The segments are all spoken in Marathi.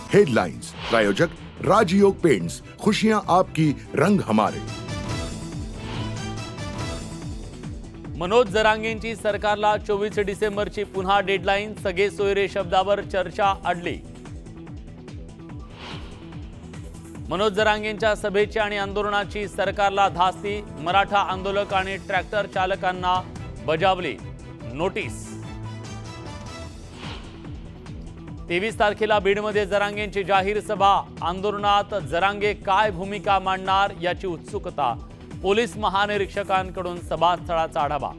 हेडलाइंस प्रायोजक राजयोग पेंट्स, खुशियां आपकी, रंग हमारे। मनोज जरांगेंची सरकारला 24 डिसेंबरची पुन्हा डेडलाईन, सगळे सोयरे शब्दावर चर्चा अडली। मनोज जरांगेंच्या सभेची आणि आंदोलनाची सरकारला धास्ती, मराठा आंदोलक आणि ट्रॅक्टर चालकांना बजावली नोटीस। 23 तारखेला बीडमध्ये जरांगेंची जाहीर सभा, आंदोलनात जरांगे काय भूमिका मांडणार याची उत्सुकता, पोलीस महानिरीक्षकांकडून सभास्थळाचा आढावा।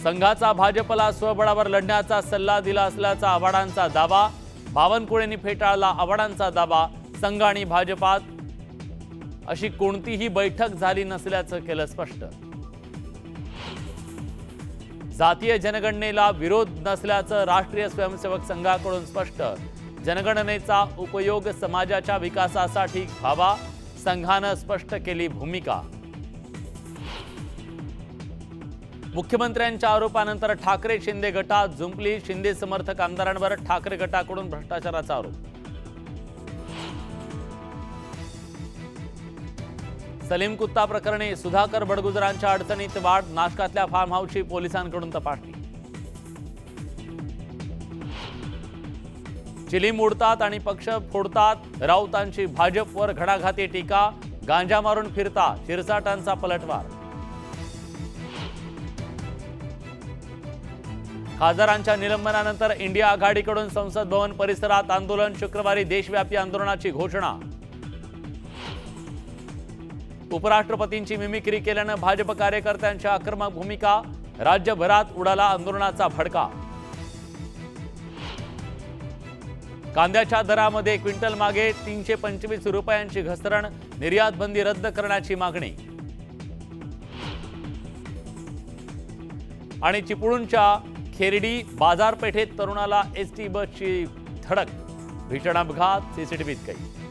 संघाचा भाजपला स्वबळावर लढण्याचा सल्ला दिला असल्याचा आव्हाडांचा दावा, बावनकुळेंनी फेटाळला आव्हाडांचा दावा। संघ आणि भाजपात अशी कोणतीही बैठक झाली नसल्याचं केलं स्पष्ट। जातीय जनगणनेला विरोध नसल्याचं राष्ट्रीय स्वयंसेवक संघाकडून स्पष्ट, जनगणनेचा उपयोग समाजाच्या विकासासाठी व्हावा, संघानं स्पष्ट केली भूमिका। मुख्यमंत्र्यांच्या आरोपानंतर ठाकरे शिंदे गटात जुंपली, शिंदे समर्थक आमदारांवर ठाकरे गटाकडून भ्रष्टाचाराचा आरोप। सलीम कुत्ता प्रकरणी सुधाकर बडगुजरांच्या अडचणीत वाढ, नाशकातल्या फार्म हाऊसची पोलिसांकडून तपासणी। चिलीम उडतात आणि पक्ष फोडतात, राऊतांची भाजपवर घणाघाती टीका, गांजा मारून फिरता शिरसाटांचा पलटवार। खासदारांच्या निलंबनानंतर इंडिया आघाडीकडून संसद भवन परिसरात आंदोलन, शुक्रवारी देशव्यापी आंदोलनाची घोषणा। उपराष्ट्रपतींची मिमिक्री केल्यानं भाजप कार्यकर्त्यांच्या आक्रमक भूमिका, राज्यभरात उडाला आंदोलनाचा भडका। कांद्याच्या दरामध्ये क्विंटल मागे 325 रुपयांची घसरण, निर्यात बंदी रद्द करण्याची मागणी। आणि चिपळूणच्या खेरडी बाजारपेठेत तरुणाला एसटी बसची धडक, भीषण अपघात, सीसीटीव्हीत कैद।